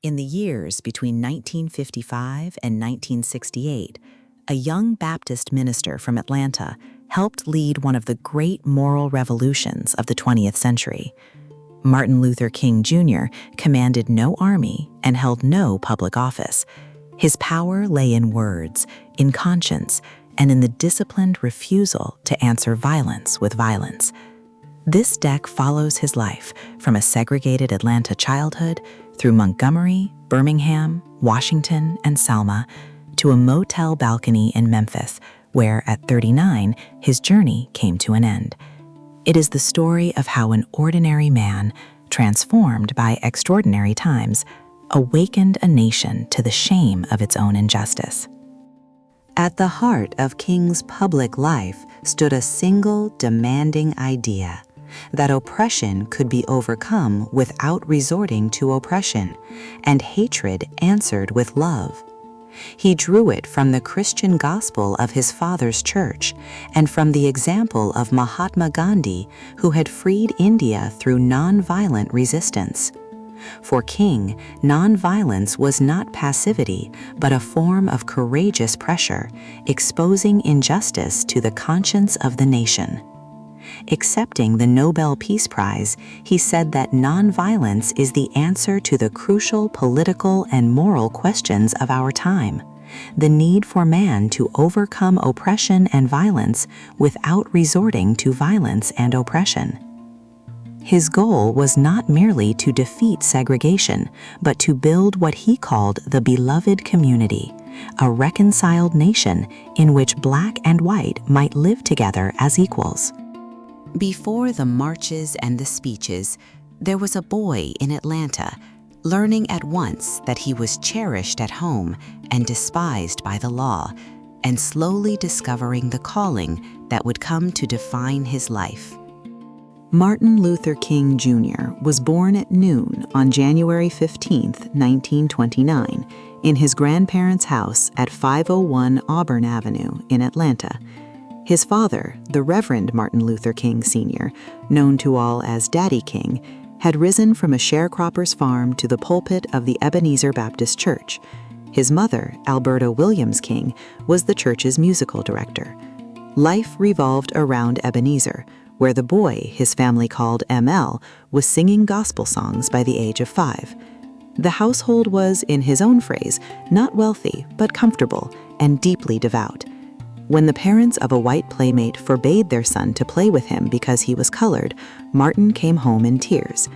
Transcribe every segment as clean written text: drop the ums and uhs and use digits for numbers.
In the years between 1955 and 1968, a young Baptist minister from Atlanta helped lead one of the great moral revolutions of the 20th century. Martin Luther King Jr. commanded no army and held no public office. His power lay in words, in conscience, and in the disciplined refusal to answer violence with violence. This deck follows his life from a segregated Atlanta childhood through Montgomery, Birmingham, Washington, and Selma to a motel balcony in Memphis, where at 39, his journey came to an end. It is the story of how an ordinary man, transformed by extraordinary times, awakened a nation to the shame of its own injustice. At the heart of King's public life stood a single demanding idea: that oppression could be overcome without resorting to oppression, and hatred answered with love. He drew it from the Christian gospel of his father's church and from the example of Mahatma Gandhi, who had freed India through nonviolent resistance. For King, nonviolence was not passivity, but a form of courageous pressure, exposing injustice to the conscience of the nation. Accepting the Nobel Peace Prize, he said that nonviolence is the answer to the crucial political and moral questions of our time: the need for man to overcome oppression and violence without resorting to violence and oppression. His goal was not merely to defeat segregation, but to build what he called the beloved community, a reconciled nation in which black and white might live together as equals. Before the marches and the speeches, there was a boy in Atlanta, learning at once that he was cherished at home and despised by the law, and slowly discovering the calling that would come to define his life. Martin Luther King Jr. was born at noon on January 15, 1929, in his grandparents' house at 501 Auburn Avenue in Atlanta. His father, the Reverend Martin Luther King Sr., known to all as Daddy King, had risen from a sharecropper's farm to the pulpit of the Ebenezer Baptist Church. His mother, Alberta Williams King, was the church's musical director. Life revolved around Ebenezer, where the boy his family called ML was singing gospel songs by the age of 5. The household was, in his own phrase, not wealthy, but comfortable and deeply devout. When the parents of a white playmate forbade their son to play with him because he was colored, Martin came home in tears.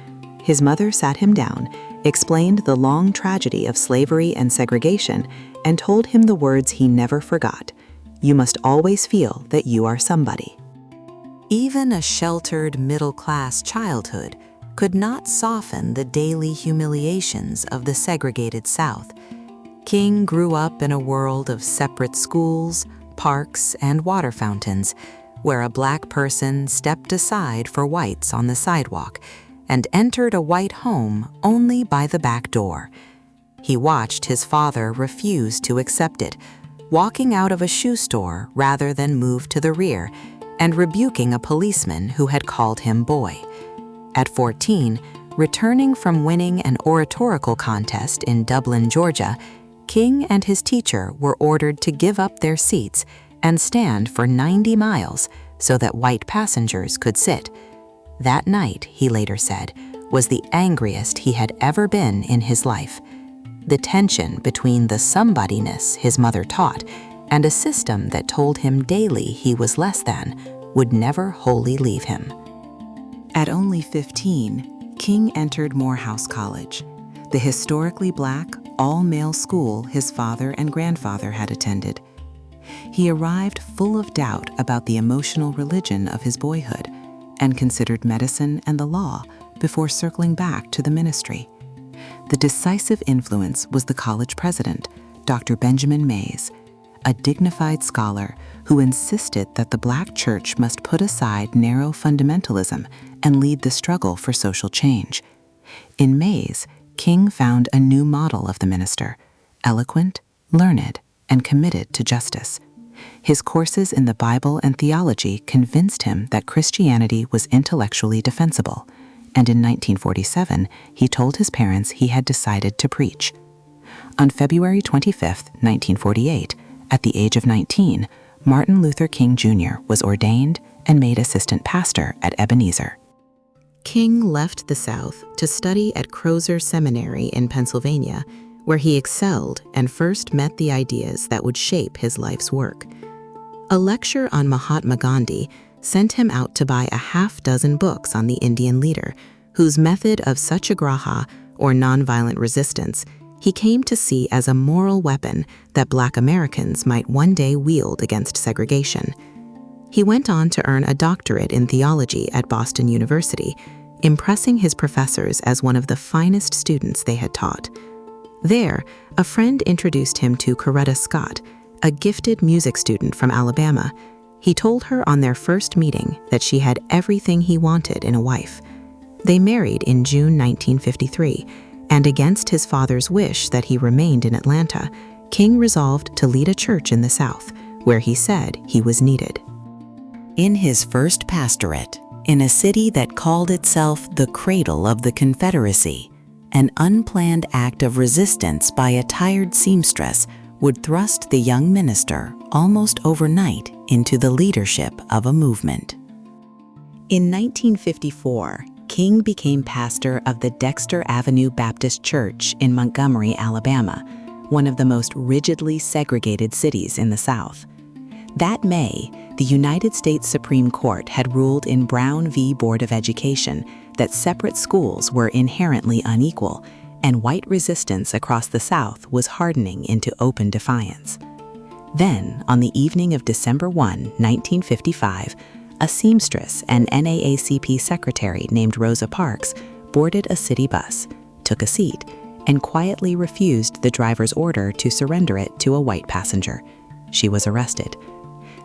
His mother sat him down, explained the long tragedy of slavery and segregation, and told him the words he never forgot: "You must always feel that you are somebody." Even a sheltered middle-class childhood could not soften the daily humiliations of the segregated South. King grew up in a world of separate schools, parks, and water fountains, where a black person stepped aside for whites on the sidewalk and entered a white home only by the back door. He watched his father refuse to accept it, walking out of a shoe store rather than move to the rear, and rebuking a policeman who had called him boy. At 14, returning from winning an oratorical contest in Dublin, Georgia, King and his teacher were ordered to give up their seats and stand for 90 miles so that white passengers could sit. That night, he later said, was the angriest he had ever been in his life. The tension between the somebodyness his mother taught and a system that told him daily he was less than would never wholly leave him. At only 15, King entered Morehouse College, the historically black, all-male school his father and grandfather had attended. He arrived full of doubt about the emotional religion of his boyhood and considered medicine and the law before circling back to the ministry. The decisive influence was the college president, Dr. Benjamin Mays, a dignified scholar who insisted that the black church must put aside narrow fundamentalism and lead the struggle for social change. In Mays, King found a new model of the minister: eloquent, learned, and committed to justice. His courses in the Bible and theology convinced him that Christianity was intellectually defensible, and in 1947, he told his parents he had decided to preach. On February 25, 1948, at the age of 19, Martin Luther King Jr. was ordained and made assistant pastor at Ebenezer. King left the South to study at Crozer Seminary in Pennsylvania, where he excelled and first met the ideas that would shape his life's work. A lecture on Mahatma Gandhi sent him out to buy a half-dozen books on the Indian leader, whose method of satyagraha, or nonviolent resistance, he came to see as a moral weapon that Black Americans might one day wield against segregation. He went on to earn a doctorate in theology at Boston University, impressing his professors as one of the finest students they had taught. There, a friend introduced him to Coretta Scott, a gifted music student from Alabama. He told her on their first meeting that she had everything he wanted in a wife. They married in June 1953, and against his father's wish that he remained in Atlanta, King resolved to lead a church in the South, where he said he was needed. In his first pastorate, in a city that called itself the cradle of the Confederacy, an unplanned act of resistance by a tired seamstress would thrust the young minister almost overnight into the leadership of a movement. In 1954, King became pastor of the Dexter Avenue Baptist Church in Montgomery, Alabama, one of the most rigidly segregated cities in the South. That May, the United States Supreme Court had ruled in Brown v. Board of Education that separate schools were inherently unequal, and white resistance across the South was hardening into open defiance. Then, on the evening of December 1, 1955, a seamstress and NAACP secretary named Rosa Parks boarded a city bus, took a seat, and quietly refused the driver's order to surrender it to a white passenger. She was arrested.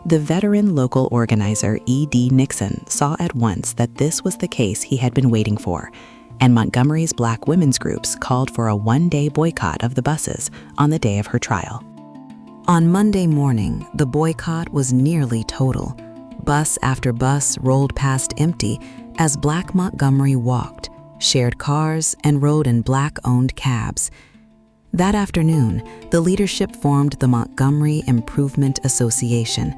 The veteran local organizer E.D. Nixon saw at once that this was the case he had been waiting for, and Montgomery's Black women's groups called for a one-day boycott of the buses on the day of her trial. On Monday morning, the boycott was nearly total. Bus after bus rolled past empty as Black Montgomery walked, shared cars, and rode in Black-owned cabs. That afternoon, the leadership formed the Montgomery Improvement Association,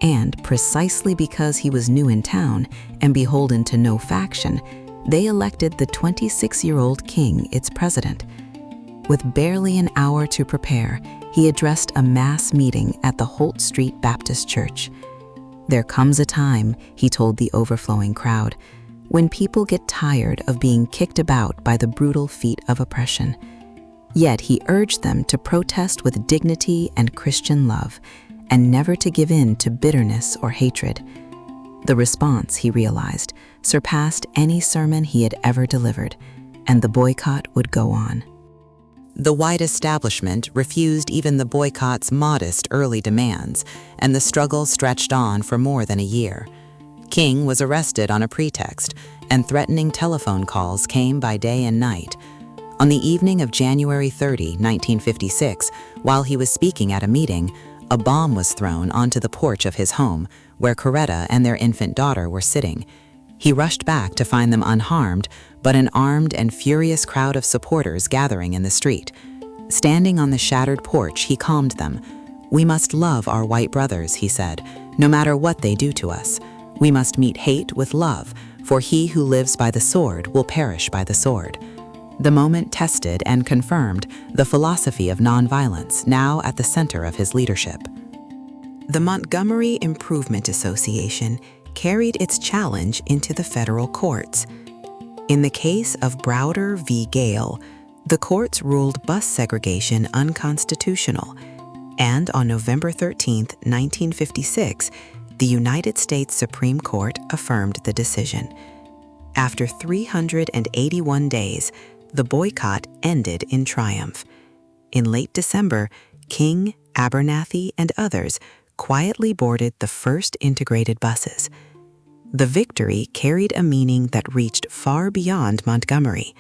and precisely because he was new in town and beholden to no faction, they elected the 26-year-old King its president. With barely an hour to prepare, he addressed a mass meeting at the Holt Street Baptist Church. "There comes a time," he told the overflowing crowd, "when people get tired of being kicked about by the brutal feet of oppression." Yet he urged them to protest with dignity and Christian love, and never to give in to bitterness or hatred. The response, he realized, surpassed any sermon he had ever delivered, and the boycott would go on. The white establishment refused even the boycott's modest early demands, and the struggle stretched on for more than a year. King was arrested on a pretext, and threatening telephone calls came by day and night. On the evening of January 30, 1956, while he was speaking at a meeting, a bomb was thrown onto the porch of his home, where Coretta and their infant daughter were sitting. He rushed back to find them unharmed, but an armed and furious crowd of supporters gathering in the street. Standing on the shattered porch, he calmed them. "We must love our white brothers," he said, "no matter what they do to us. We must meet hate with love, for he who lives by the sword will perish by the sword." The moment tested and confirmed the philosophy of nonviolence, now at the center of his leadership. The Montgomery Improvement Association carried its challenge into the federal courts. In the case of Browder v. Gale, the courts ruled bus segregation unconstitutional, and on November 13, 1956, the United States Supreme Court affirmed the decision. After 381 days, the boycott ended in triumph. In late December, King, Abernathy, and others quietly boarded the first integrated buses. The victory carried a meaning that reached far beyond Montgomery.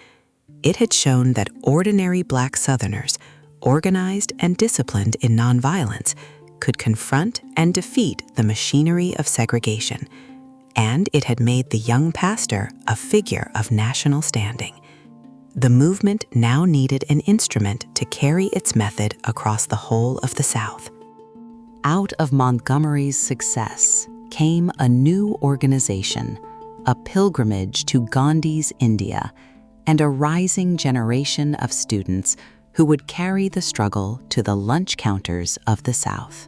It had shown that ordinary Black Southerners, organized and disciplined in nonviolence, could confront and defeat the machinery of segregation. and it had made the young pastor a figure of national standing. The movement now needed an instrument to carry its method across the whole of the South. Out of Montgomery's success came a new organization, a pilgrimage to Gandhi's India, and a rising generation of students who would carry the struggle to the lunch counters of the South.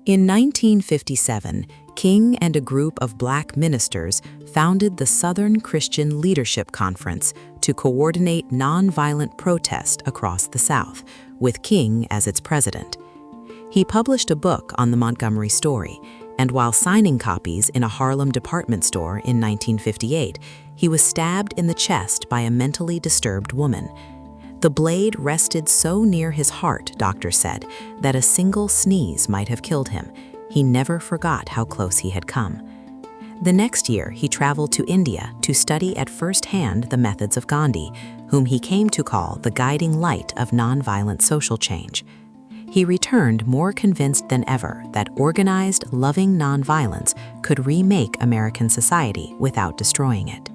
In 1957, King and a group of Black ministers founded the Southern Christian Leadership Conference to coordinate nonviolent protest across the South, with King as its president. He published a book on the Montgomery story, and while signing copies in a Harlem department store in 1958, he was stabbed in the chest by a mentally disturbed woman. The blade rested so near his heart, doctors said, that a single sneeze might have killed him. He never forgot how close he had come. The next year, he traveled to India to study at first hand the methods of Gandhi, whom he came to call the guiding light of nonviolent social change. He returned more convinced than ever that organized, loving nonviolence could remake American society without destroying it.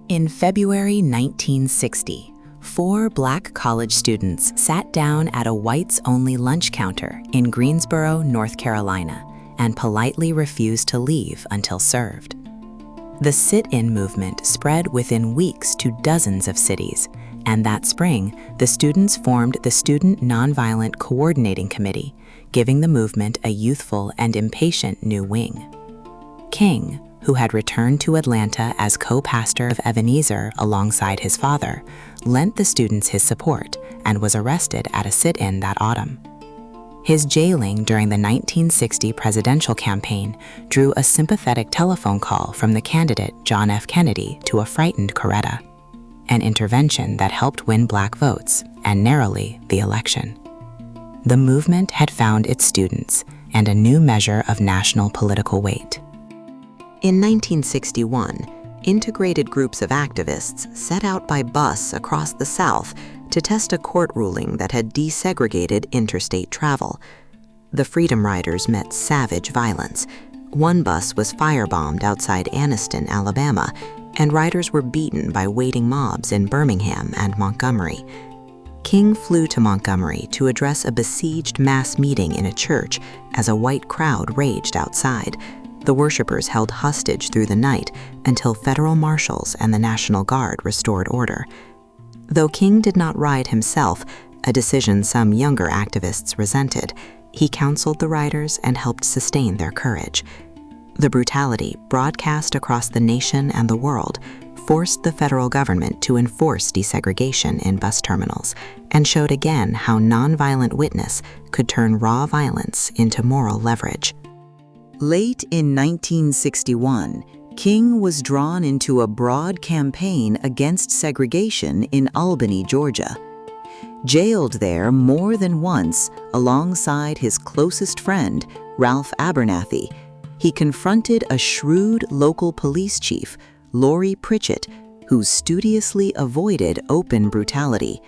In February 1960, 4 Black college students sat down at a whites-only lunch counter in Greensboro, North Carolina, and politely refused to leave until served. The sit-in movement spread within weeks to dozens of cities, and that spring, the students formed the Student Nonviolent Coordinating Committee, giving the movement a youthful and impatient new wing. King, who had returned to Atlanta as co-pastor of Ebenezer alongside his father, lent the students his support and was arrested at a sit-in that autumn. His jailing during the 1960 presidential campaign drew a sympathetic telephone call from the candidate John F. Kennedy to a frightened Coretta, an intervention that helped win Black votes and narrowly the election. The movement had found its students and a new measure of national political weight. In 1961, integrated groups of activists set out by bus across the South to test a court ruling that had desegregated interstate travel. The Freedom Riders met savage violence. One bus was firebombed outside Anniston, Alabama, and riders were beaten by waiting mobs in Birmingham and Montgomery. King flew to Montgomery to address a besieged mass meeting in a church as a white crowd raged outside. The worshippers held hostage through the night until federal marshals and the National Guard restored order. Though King did not ride himself, a decision some younger activists resented, he counseled the riders and helped sustain their courage. The brutality, broadcast across the nation and the world, forced the federal government to enforce desegregation in bus terminals and showed again how nonviolent witness could turn raw violence into moral leverage. Late in 1961, King was drawn into a broad campaign against segregation in Albany, Georgia. Jailed there more than once alongside his closest friend, Ralph Abernathy, he confronted a shrewd local police chief, Lori Pritchett, who studiously avoided open brutality,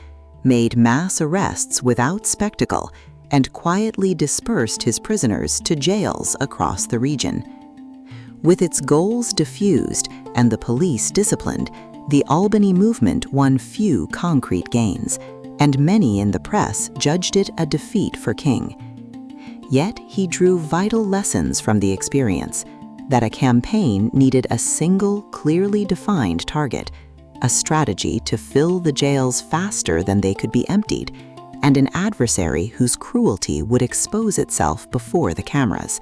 made mass arrests without spectacle, and quietly dispersed his prisoners to jails across the region. With its goals diffused and the police disciplined, the Albany movement won few concrete gains, and many in the press judged it a defeat for King. Yet he drew vital lessons from the experience, that a campaign needed a single, clearly defined target, a strategy to fill the jails faster than they could be emptied, and an adversary whose cruelty would expose itself before the cameras.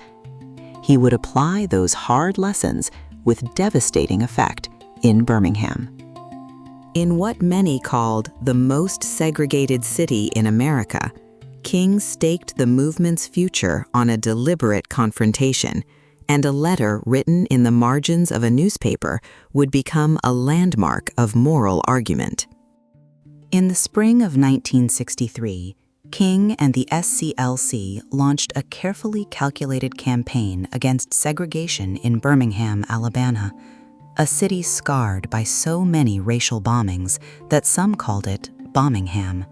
He would apply those hard lessons with devastating effect in Birmingham. In what many called the most segregated city in America, King staked the movement's future on a deliberate confrontation, and a letter written in the margins of a newspaper would become a landmark of moral argument. In the spring of 1963, King and the SCLC launched a carefully calculated campaign against segregation in Birmingham, Alabama, a city scarred by so many racial bombings that some called it Bombingham.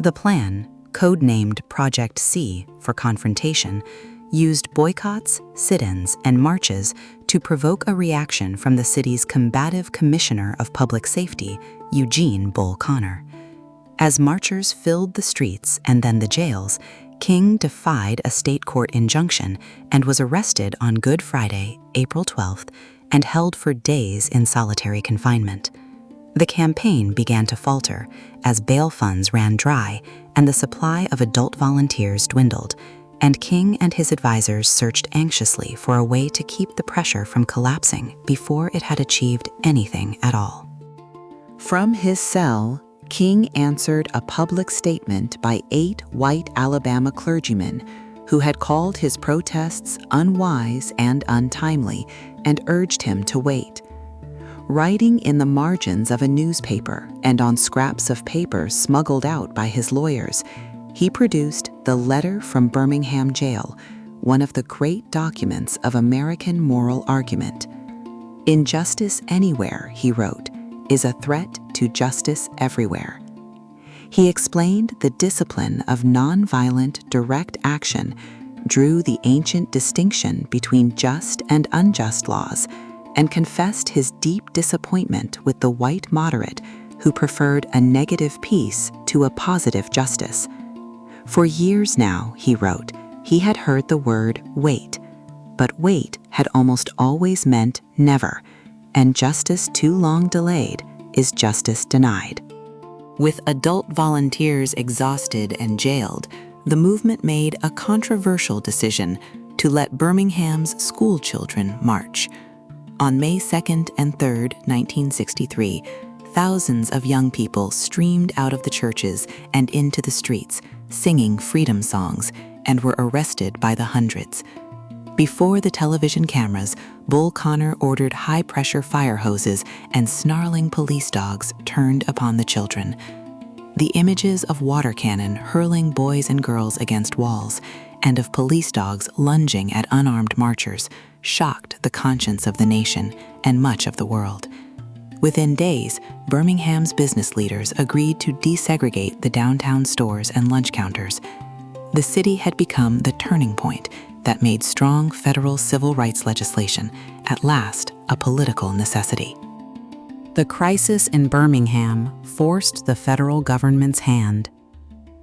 The plan, codenamed Project C for confrontation, used boycotts, sit-ins, and marches to provoke a reaction from the city's combative Commissioner of Public Safety, Eugene Bull Connor. As marchers filled the streets and then the jails, King defied a state court injunction and was arrested on Good Friday, April 12th, and held for days in solitary confinement. The campaign began to falter as bail funds ran dry and the supply of adult volunteers dwindled, and King and his advisors searched anxiously for a way to keep the pressure from collapsing before it had achieved anything at all. From his cell, King answered a public statement by 8 white Alabama clergymen who had called his protests unwise and untimely and urged him to wait. Writing in the margins of a newspaper and on scraps of paper smuggled out by his lawyers, he produced the Letter from Birmingham Jail, one of the great documents of American moral argument. "Injustice anywhere," he wrote, "is a threat to justice everywhere." He explained the discipline of nonviolent direct action, drew the ancient distinction between just and unjust laws, and confessed his deep disappointment with the white moderate who preferred a negative peace to a positive justice. For years now, he wrote, he had heard the word wait, but wait had almost always meant never, and justice too long delayed is justice denied. With adult volunteers exhausted and jailed, the movement made a controversial decision to let Birmingham's school children march. On May 2nd and 3rd, 1963, thousands of young people streamed out of the churches and into the streets, singing freedom songs, and were arrested by the hundreds. Before the television cameras, Bull Connor ordered high-pressure fire hoses and snarling police dogs turned upon the children. The images of water cannon hurling boys and girls against walls and of police dogs lunging at unarmed marchers shocked the conscience of the nation and much of the world. Within days, Birmingham's business leaders agreed to desegregate the downtown stores and lunch counters. The city had become the turning point that made strong federal civil rights legislation at last a political necessity. The crisis in Birmingham forced the federal government's hand.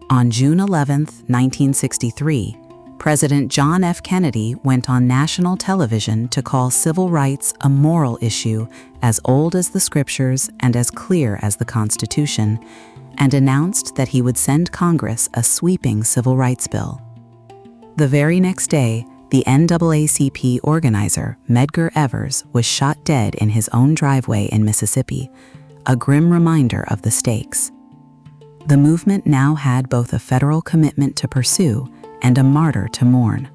On June 11, 1963, President John F. Kennedy went on national television to call civil rights a moral issue as old as the scriptures and as clear as the Constitution, and announced that he would send Congress a sweeping civil rights bill. The very next day, the NAACP organizer, Medgar Evers, was shot dead in his own driveway in Mississippi, a grim reminder of the stakes. The movement now had both a federal commitment to pursue and a martyr to mourn.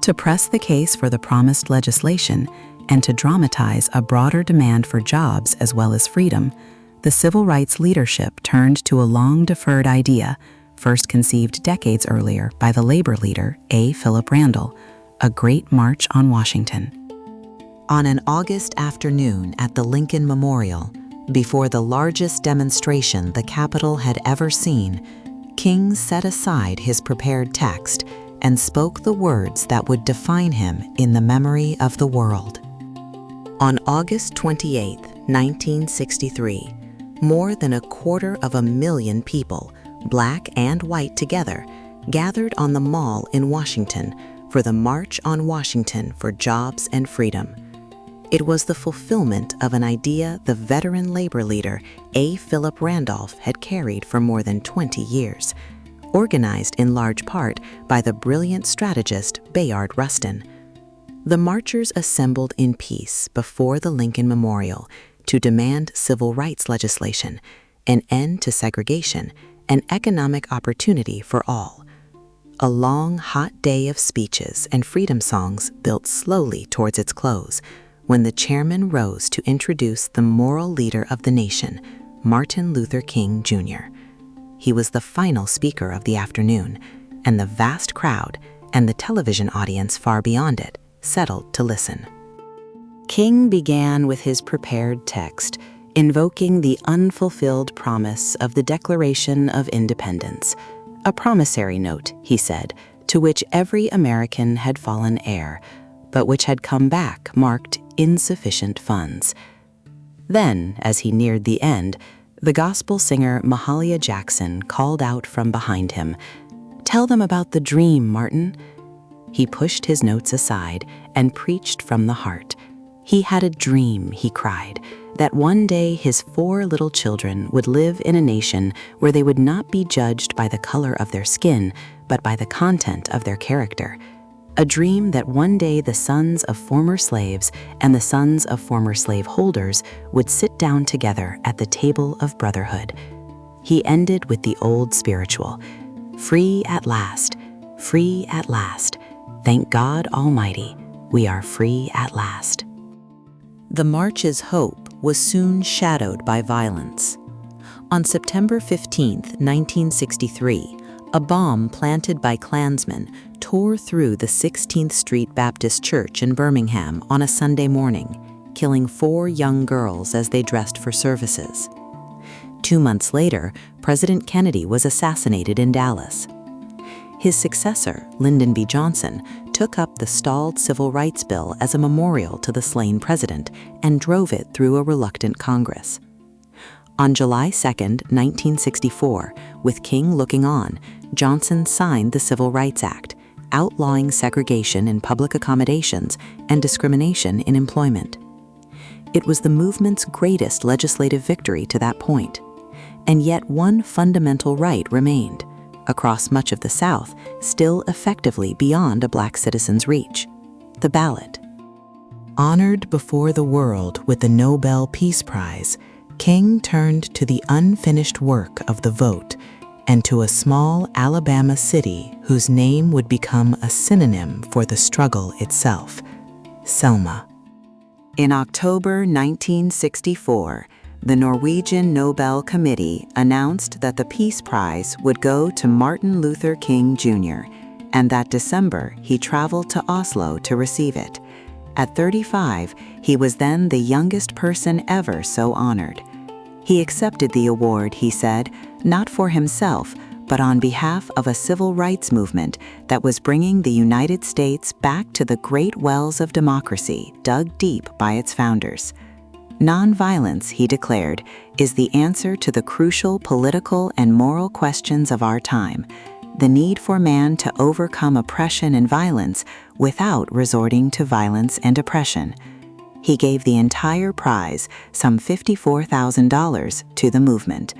To press the case for the promised legislation and to dramatize a broader demand for jobs as well as freedom, the civil rights leadership turned to a long-deferred idea, first conceived decades earlier by the labor leader A. Philip Randall, a great march on Washington. On an August afternoon at the Lincoln Memorial, before the largest demonstration the Capitol had ever seen, King set aside his prepared text and spoke the words that would define him in the memory of the world. On August 28, 1963, more than 250,000 people, black and white together, gathered on the Mall in Washington for the March on Washington for Jobs and Freedom. It was the fulfillment of an idea the veteran labor leader A. Philip Randolph had carried for more than 20 years, organized in large part by the brilliant strategist Bayard Rustin. The marchers assembled in peace before the Lincoln Memorial to demand civil rights legislation, an end to segregation, and economic opportunity for all. A long, hot day of speeches and freedom songs built slowly towards its close when the chairman rose to introduce the moral leader of the nation, Martin Luther King, Jr. He was the final speaker of the afternoon, and the vast crowd and the television audience far beyond it settled to listen. King began with his prepared text, invoking the unfulfilled promise of the Declaration of Independence, a promissory note, he said, to which every American had fallen heir, but which had come back marked insufficient funds. Then, as he neared the end, the gospel singer Mahalia Jackson called out from behind him, "Tell them about the dream, Martin." He pushed his notes aside and preached from the heart. He had a dream, he cried, that one day his 4 little children would live in a nation where they would not be judged by the color of their skin, but by the content of their character. A dream that one day the sons of former slaves and the sons of former slaveholders would sit down together at the table of brotherhood. He ended with the old spiritual, "Free at last, free at last. Thank God Almighty, we are free at last." The march's hope was soon shadowed by violence. On September 15, 1963, a bomb planted by Klansmen tore through the 16th Street Baptist Church in Birmingham on a Sunday morning, killing 4 young girls as they dressed for services. 2 months later, President Kennedy was assassinated in Dallas. His successor, Lyndon B. Johnson, took up the stalled civil rights bill as a memorial to the slain president and drove it through a reluctant Congress. On July 2, 1964, with King looking on, Johnson signed the Civil Rights Act, outlawing segregation in public accommodations and discrimination in employment. It was the movement's greatest legislative victory to that point, and yet one fundamental right remained, across much of the South, still effectively beyond a black citizen's reach: the ballot. Honored before the world with the Nobel Peace Prize, King turned to the unfinished work of the vote and to a small Alabama city whose name would become a synonym for the struggle itself: Selma. In October 1964, the Norwegian Nobel Committee announced that the Peace Prize would go to Martin Luther King Jr., and that December he traveled to Oslo to receive it. At 35, he was then the youngest person ever so honored. He accepted the award, he said, not for himself, but on behalf of a civil rights movement that was bringing the United States back to the great wells of democracy dug deep by its founders. Nonviolence, he declared, is the answer to the crucial political and moral questions of our time, the need for man to overcome oppression and violence without resorting to violence and oppression. He gave the entire prize, some $54,000, to the movement.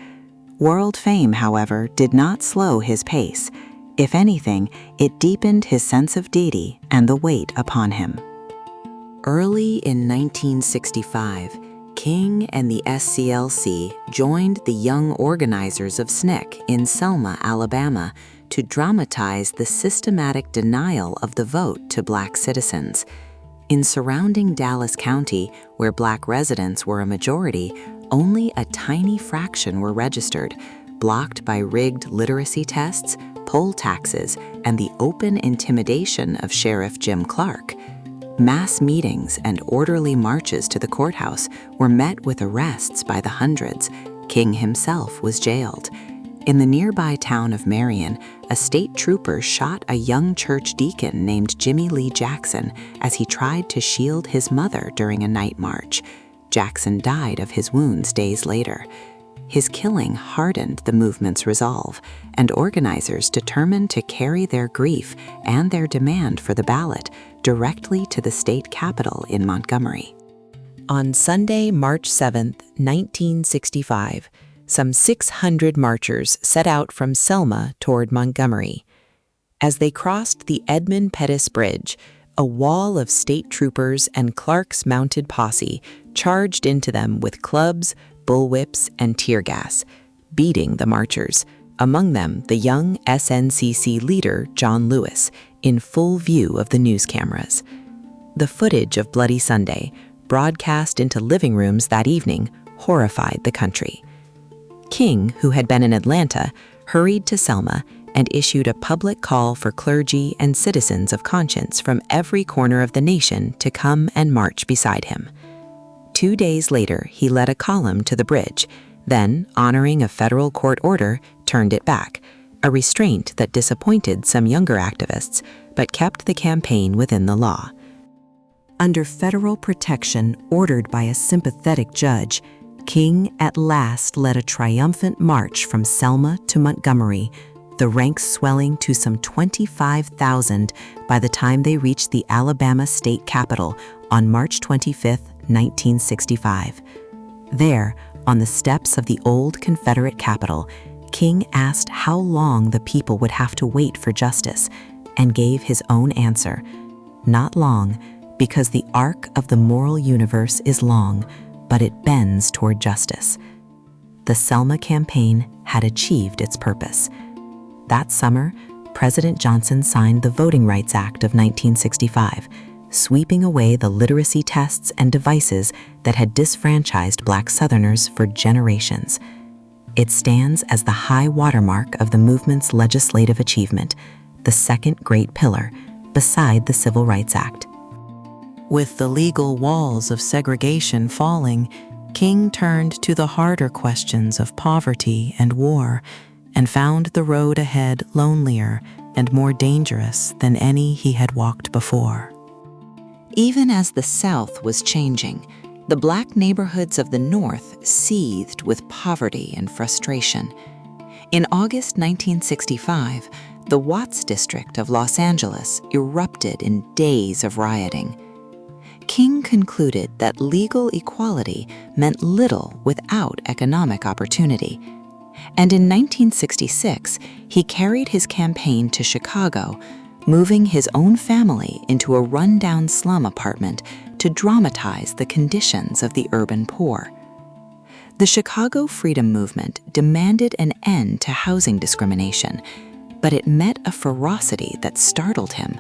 World fame, however, did not slow his pace. If anything, it deepened his sense of duty and the weight upon him. Early in 1965, King and the SCLC joined the young organizers of SNCC in Selma, Alabama, to dramatize the systematic denial of the vote to black citizens. In surrounding Dallas County, where black residents were a majority, only a tiny fraction were registered, blocked by rigged literacy tests, poll taxes, and the open intimidation of Sheriff Jim Clark. Mass meetings and orderly marches to the courthouse were met with arrests by the hundreds. King himself was jailed. In the nearby town of Marion, a state trooper shot a young church deacon named Jimmy Lee Jackson as he tried to shield his mother during a night march. Jackson died of his wounds days later. His killing hardened the movement's resolve, and organizers determined to carry their grief and their demand for the ballot directly to the state capitol in Montgomery. On Sunday, March 7, 1965, some 600 marchers set out from Selma toward Montgomery. As they crossed the Edmund Pettus Bridge, a wall of state troopers and Clark's mounted posse charged into them with clubs, bullwhips, and tear gas, beating the marchers, among them the young SNCC leader John Lewis, in full view of the news cameras. The footage of Bloody Sunday, broadcast into living rooms that evening, horrified the country. King, who had been in Atlanta, hurried to Selma and issued a public call for clergy and citizens of conscience from every corner of the nation to come and march beside him. 2 days later, he led a column to the bridge, then, honoring a federal court order, turned it back, a restraint that disappointed some younger activists but kept the campaign within the law. Under federal protection ordered by a sympathetic judge, King at last led a triumphant march from Selma to Montgomery, the ranks swelling to some 25,000 by the time they reached the Alabama state capitol on March 25, 1965. There, on the steps of the old Confederate Capitol, King asked how long the people would have to wait for justice, and gave his own answer: not long, because the arc of the moral universe is long, but it bends toward justice. The Selma campaign had achieved its purpose. That summer, President Johnson signed the Voting Rights Act of 1965, sweeping away the literacy tests and devices that had disfranchised Black Southerners for generations. It stands as the high watermark of the movement's legislative achievement, the second great pillar, beside the Civil Rights Act. With the legal walls of segregation falling, King turned to the harder questions of poverty and war, and found the road ahead lonelier and more dangerous than any he had walked before. Even as the South was changing, the Black neighborhoods of the North seethed with poverty and frustration. In August 1965, the Watts district of Los Angeles erupted in days of rioting. King concluded that legal equality meant little without economic opportunity. And in 1966, he carried his campaign to Chicago, moving his own family into a rundown slum apartment to dramatize the conditions of the urban poor. The Chicago Freedom Movement demanded an end to housing discrimination, but it met a ferocity that startled him.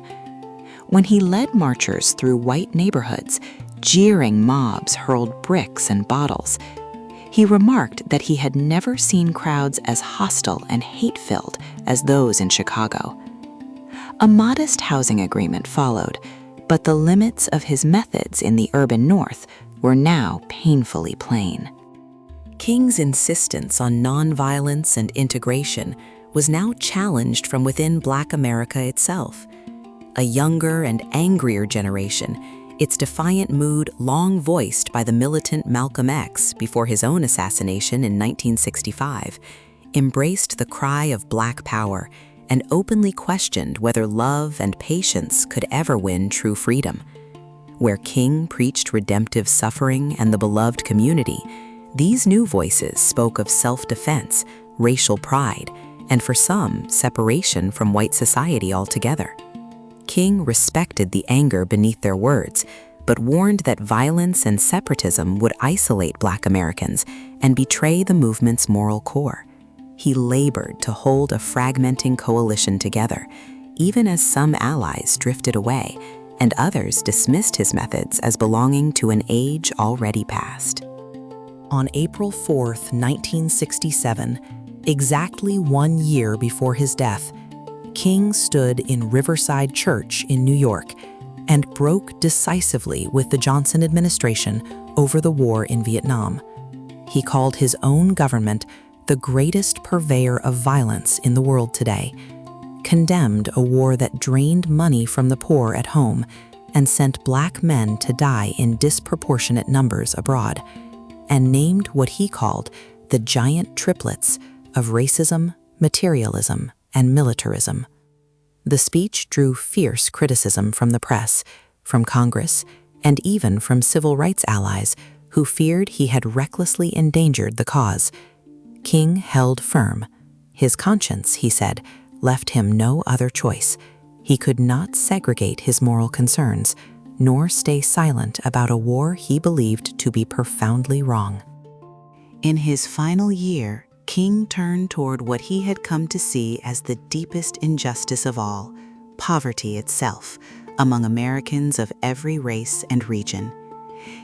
When he led marchers through white neighborhoods, jeering mobs hurled bricks and bottles. He remarked that he had never seen crowds as hostile and hate-filled as those in Chicago. A modest housing agreement followed, but the limits of his methods in the urban North were now painfully plain. King's insistence on nonviolence and integration was now challenged from within Black America itself. A younger and angrier generation, its defiant mood long voiced by the militant Malcolm X before his own assassination in 1965, embraced the cry of Black power and openly questioned whether love and patience could ever win true freedom. Where King preached redemptive suffering and the beloved community, these new voices spoke of self-defense, racial pride, and for some, separation from white society altogether. King respected the anger beneath their words, but warned that violence and separatism would isolate Black Americans and betray the movement's moral core. He labored to hold a fragmenting coalition together, even as some allies drifted away and others dismissed his methods as belonging to an age already past. On April 4, 1967, exactly 1 year before his death, King stood in Riverside Church in New York and broke decisively with the Johnson administration over the war in Vietnam. He called his own government the greatest purveyor of violence in the world today, condemned a war that drained money from the poor at home and sent Black men to die in disproportionate numbers abroad, and named what he called the giant triplets of racism, materialism, and militarism. The speech drew fierce criticism from the press, from Congress, and even from civil rights allies who feared he had recklessly endangered the cause. King held firm. His conscience, he said, left him no other choice. He could not segregate his moral concerns, nor stay silent about a war he believed to be profoundly wrong. In his final year, King turned toward what he had come to see as the deepest injustice of all, poverty itself, among Americans of every race and region.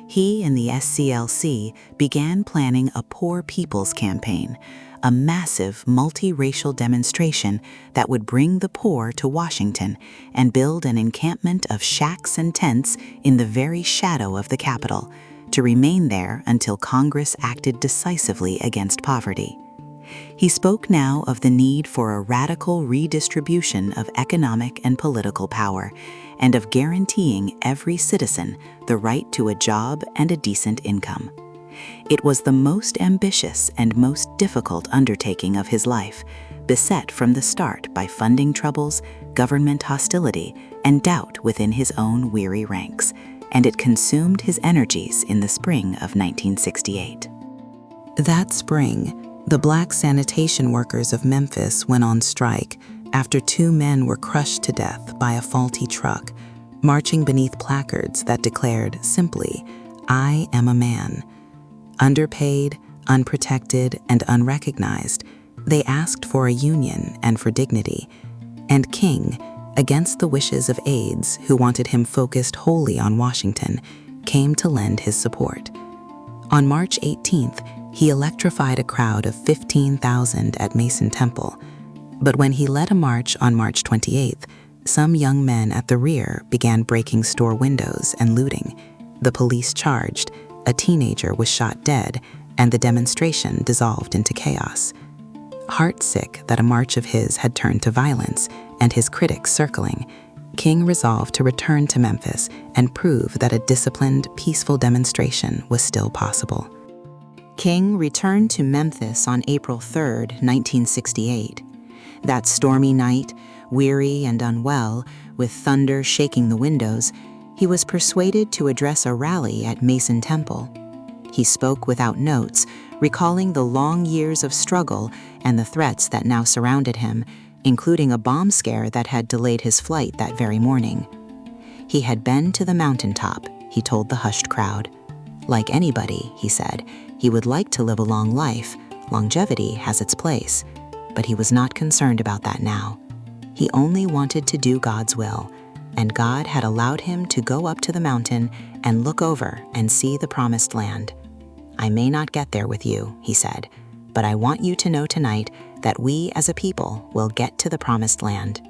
He and the SCLC began planning a Poor People's Campaign, a massive multiracial demonstration that would bring the poor to Washington and build an encampment of shacks and tents in the very shadow of the Capitol, to remain there until Congress acted decisively against poverty. He spoke now of the need for a radical redistribution of economic and political power, and of guaranteeing every citizen the right to a job and a decent income. It was the most ambitious and most difficult undertaking of his life, beset from the start by funding troubles, government hostility, and doubt within his own weary ranks, and it consumed his energies in the spring of 1968. That spring, the black sanitation workers of Memphis went on strike after 2 men were crushed to death by a faulty truck, marching beneath placards that declared simply, "I am a man." Underpaid, unprotected, and unrecognized, they asked for a union and for dignity, and King, against the wishes of aides who wanted him focused wholly on Washington, came to lend his support. On March 18th, he electrified a crowd of 15,000 at Mason Temple, but when he led a march on March 28th, some young men at the rear began breaking store windows and looting. The police charged, a teenager was shot dead, and the demonstration dissolved into chaos. Heartsick that a march of his had turned to violence and his critics circling, King resolved to return to Memphis and prove that a disciplined, peaceful demonstration was still possible. King returned to Memphis on April 3, 1968. That stormy night, weary and unwell, with thunder shaking the windows, he was persuaded to address a rally at Mason Temple. He spoke without notes, recalling the long years of struggle and the threats that now surrounded him, including a bomb scare that had delayed his flight that very morning. He had been to the Mountaintop, he told the hushed crowd. Like anybody, he said, he would like to live a long life. Longevity has its place. But he was not concerned about that now. He only wanted to do God's will, and God had allowed him to go up to the mountain and look over and see the promised land. "I may not get there with you," he said, "but I want you to know tonight that we as a people will get to the promised land."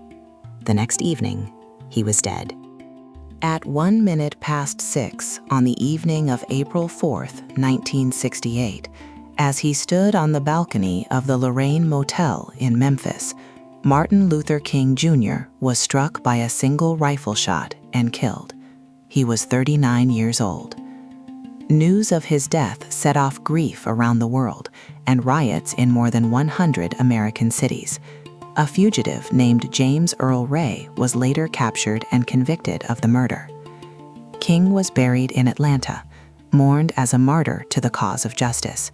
The next evening, he was dead. At 1:06 on the evening of April 4th, 1968, as he stood on the balcony of the Lorraine Motel in Memphis, Martin Luther King Jr. was struck by a single rifle shot and killed. He was 39 years old. News of his death set off grief around the world and riots in more than 100 American cities. A fugitive named James Earl Ray was later captured and convicted of the murder. King was buried in Atlanta, mourned as a martyr to the cause of justice.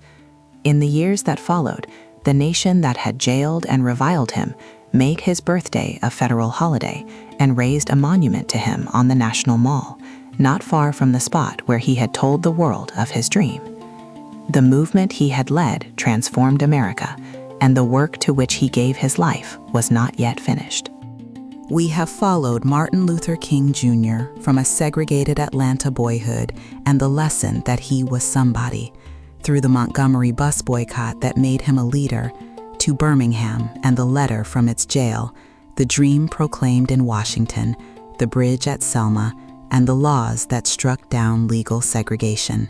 In the years that followed, the nation that had jailed and reviled him made his birthday a federal holiday and raised a monument to him on the National Mall, not far from the spot where he had told the world of his dream. The movement he had led transformed America, and the work to which he gave his life was not yet finished. We have followed Martin Luther King Jr. from a segregated Atlanta boyhood and the lesson that he was somebody, through the Montgomery bus boycott that made him a leader, to Birmingham and the letter from its jail, the dream proclaimed in Washington, the bridge at Selma, and the laws that struck down legal segregation.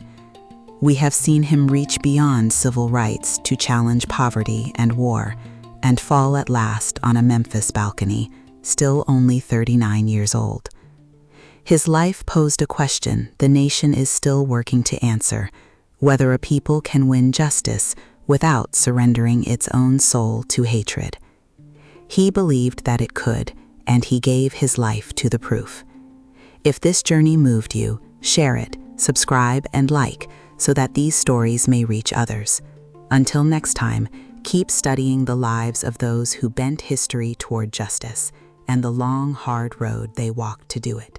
We have seen him reach beyond civil rights to challenge poverty and war, and fall at last on a Memphis balcony, still only 39 years old. His life posed a question the nation is still working to answer: whether a people can win justice without surrendering its own soul to hatred. He believed that it could, and he gave his life to the proof. If this journey moved you, share it, subscribe, and like, so that these stories may reach others. Until next time, keep studying the lives of those who bent history toward justice and the long, hard road they walked to do it.